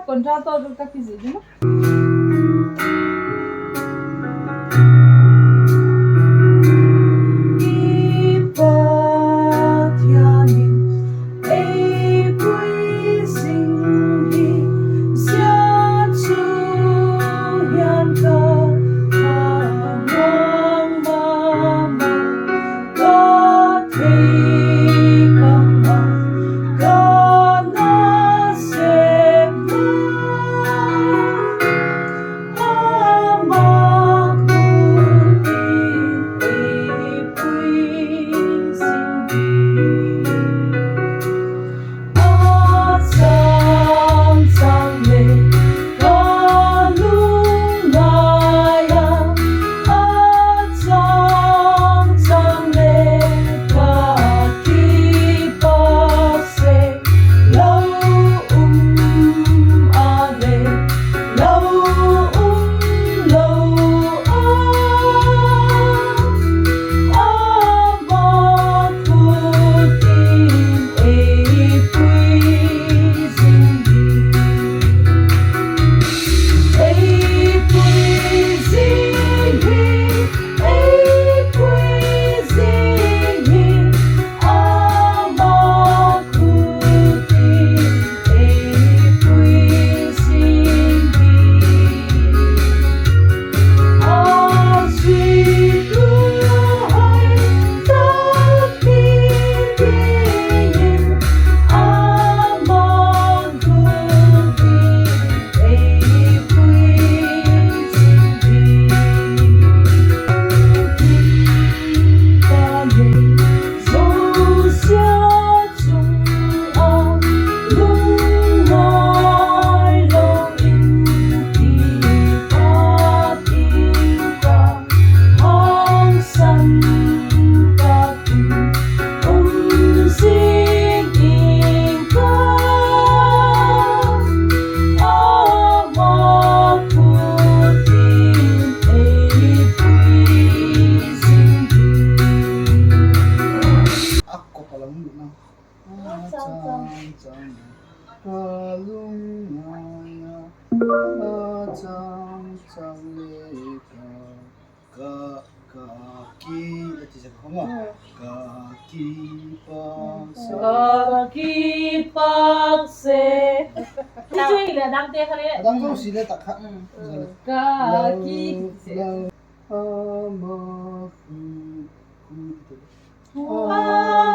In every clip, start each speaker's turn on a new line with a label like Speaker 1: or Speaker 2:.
Speaker 1: contrato do kakizidi, no? Kaki pakse. Itu yang ada dangte kali.
Speaker 2: Adang ko sila takha.
Speaker 1: Kaki.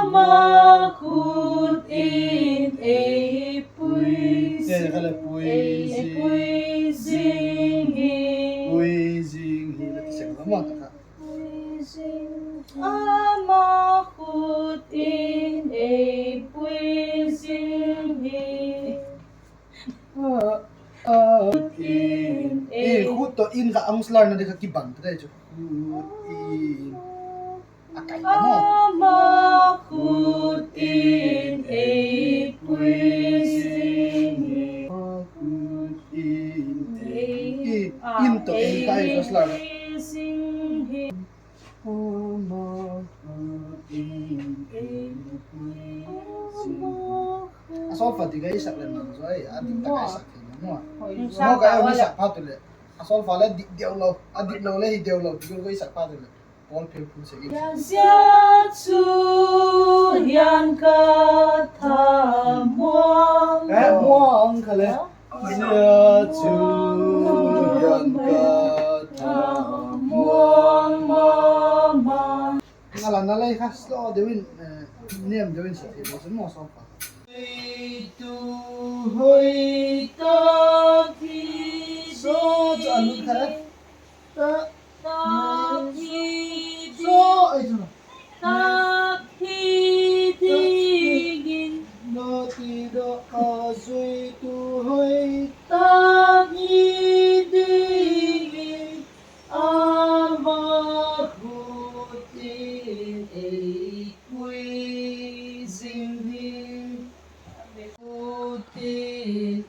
Speaker 1: Amakut in a puisi.
Speaker 2: Ya kala puisi. Puisi. Nanti siya kamo takha.
Speaker 1: Amakut in a puisi.
Speaker 2: Huto in ka ang slar na dekakibang tayo. In akay mo.
Speaker 1: Amakut in a puisi.
Speaker 2: In to in kayo sa slar. Asolfa di guys sa lang so ay ating tagay sa kanya mo. Mo kayo ni sa patule. Asolfa la di diawlaw, adik law la diawlaw, di ko isa patule. Paul people sige.
Speaker 1: Yasyatsu yan katamuang.
Speaker 2: Muang kale. Yasyatsu yan katamuang mama. Ngalan nalay kaslo dewin name dewin sa table mo asolfa. Hoy taki so anu kare ta
Speaker 1: Taki
Speaker 2: so itu
Speaker 1: digin
Speaker 2: no tido azui tu hoy
Speaker 1: taki digin amakutin kuisingin kutin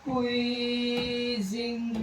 Speaker 1: kuisingin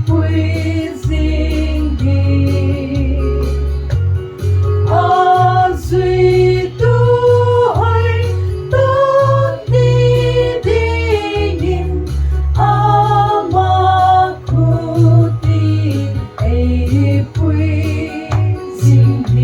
Speaker 1: 杯星意，啊，水都去當你的影，啊，馬庫的一杯星意。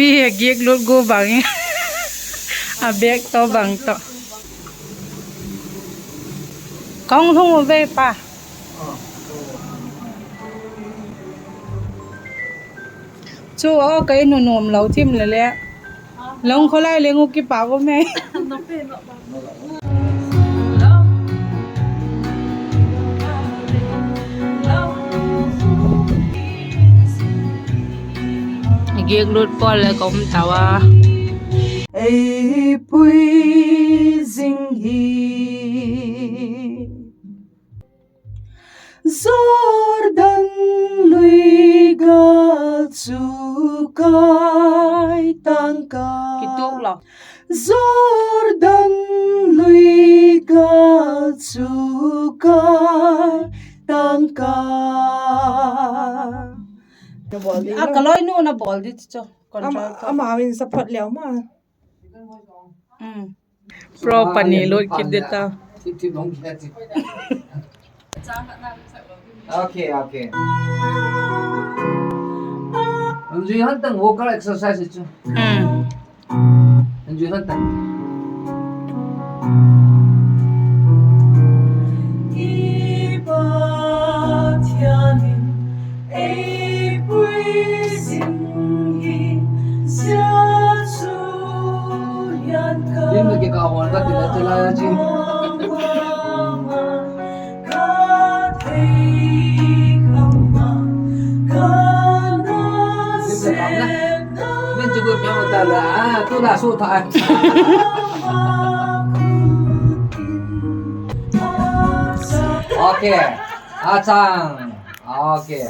Speaker 3: Bi giek lut go bang a bek to bang to kong thung ve pa chu o cái nu nom lau tim le le long kho lai le ngu ki pa ko me giek lut po le kom tawa
Speaker 1: Ei pui dinh hi Jordan lui ga chu kai tang ka
Speaker 3: kituk lo
Speaker 1: Jordan lui ga chu kai tang ka
Speaker 3: a kaloi nu na bol dit cho
Speaker 1: Amawin sa patliao ma
Speaker 3: pro pani lut kit deta
Speaker 4: Okay, okay. Anh duy hết tầng vocal exercise chứ. Anh duy hết tầng.
Speaker 1: Iba tianin ei pui dinh hi xia chu yan ka
Speaker 4: Din cái cao hoàn tất thì là chơi lại chứ. Bên chúng tôi nhau ta là tôi là số thoại. Okay, Chang. Okay.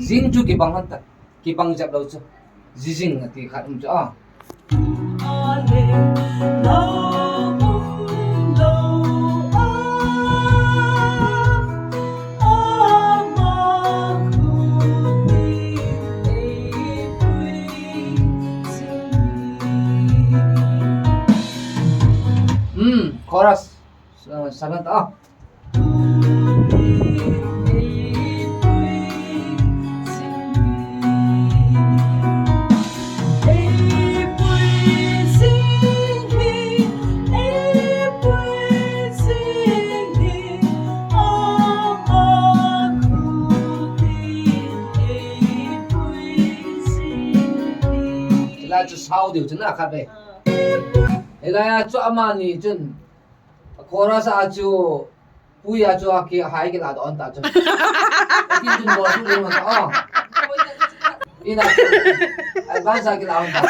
Speaker 4: Zing chu kipang hanta kipang jap lo chu zing ati khat chu a chorus saban ta la chu sao điều chân na khat ve ela chu amani chun chorus a chu puya chu a ki hai ki la don ta chu ti chun bo chu le ma ta ina advance a ki la on ta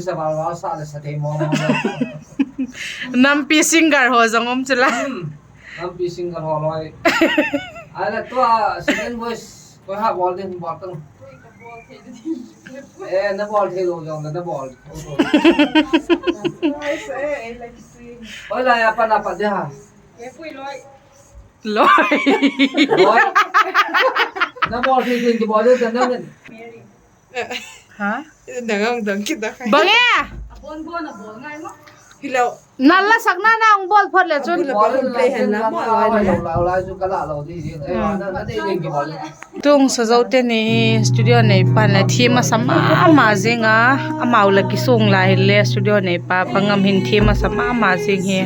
Speaker 4: sa bawa sa sa te mo
Speaker 3: Nampi singer ho zangom chula.
Speaker 4: nam pi single ho loi ala to second voice ko ha bol din bol tang na bol thelo jong na bol oi la ya pa na pa de ha
Speaker 3: Loi.
Speaker 4: loi na bol thelo ki bol de na ne
Speaker 3: Ha?
Speaker 5: Dagang dang kita kay.
Speaker 3: Bange.
Speaker 5: Hilaw.
Speaker 3: Nalla sakna na ang ball phot le chun.
Speaker 4: bol play han na bol la la ju kala lo di na de ring ki bol
Speaker 3: Tung sajaute ni studio nei pan la thema sama ma zinga amau la ki sung la le studio nei pa pangam hin thema sama ma jing he.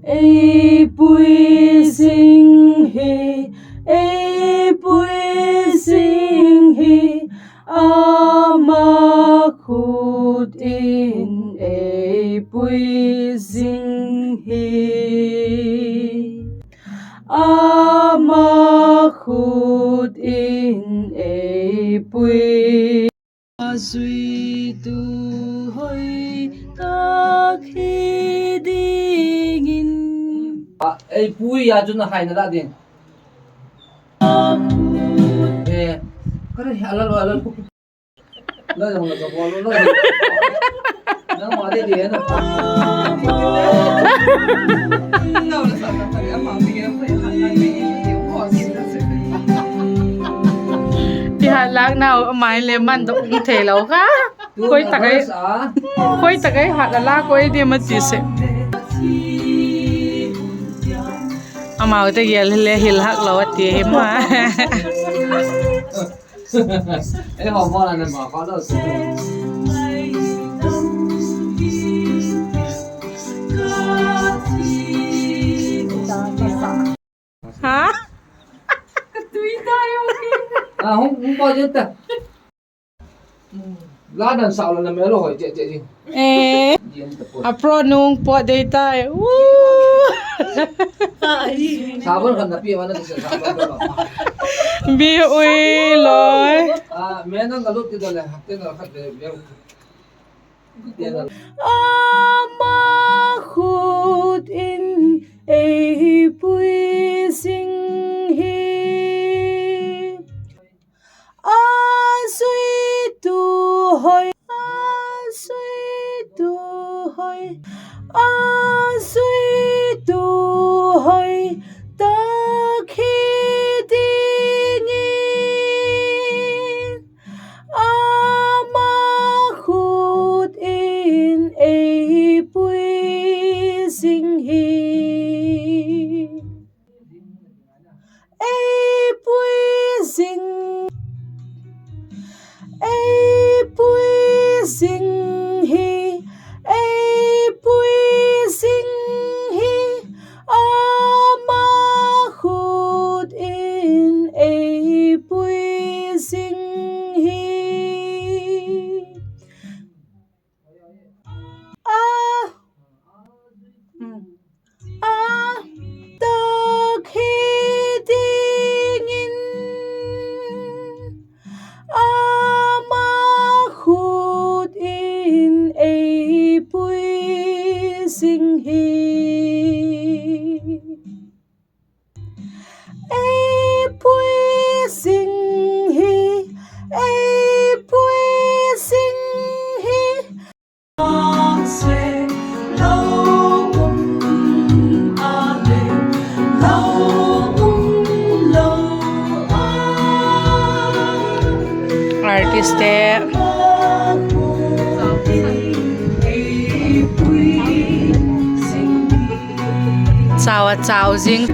Speaker 1: Ei pui sing he, ei pui sing he, ama khut in ei pui sing he, ama khut in ei pui. Duy tu hoi ta khi ding in
Speaker 4: ei pui ya ju na hai na da din kare ala lo la jong la ko bol lo na ma de de na
Speaker 5: No, na sa ta ya ma mi ya play han na mi yo ko sa sa.
Speaker 3: Ti ha lak nau mai le man do ung the lo ka. Koi takai hat la koi de ma ti se. Amau te yel le hil hak lo ti ma.
Speaker 4: ei ho mo la na ma ko lo
Speaker 3: Ha?
Speaker 4: không bao nhiêu ta lá đằng sau là mấy lô hỏi chị gì
Speaker 3: เอ๊ะ
Speaker 4: Diêm tập quân
Speaker 3: อะโปรนุงปอเดตายวู้
Speaker 4: sao vẫn còn là pia mà nó sẽ sao vẫn còn
Speaker 3: บีอุยลอย
Speaker 4: mẹ nó cả lúc thì là học tên là khát để béo tiền là
Speaker 3: ama khut in ei pui sing hi a sui tu hoi a sui tu hoi a sui tu hoi ta khi ding in ama khut in ei pui sing hi ei pui sing ei pui sing hi ei pui sing hi ama khut in ei pui sing hi ta khi ding in ama khut in ei pui sing hi ei pui sing hi ei pui sing hi artist chào chào ding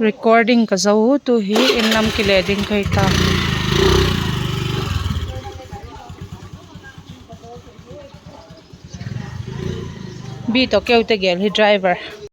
Speaker 3: recording ka zau tu hi in lam ki le ding kai ta bi to keu te gel hi driver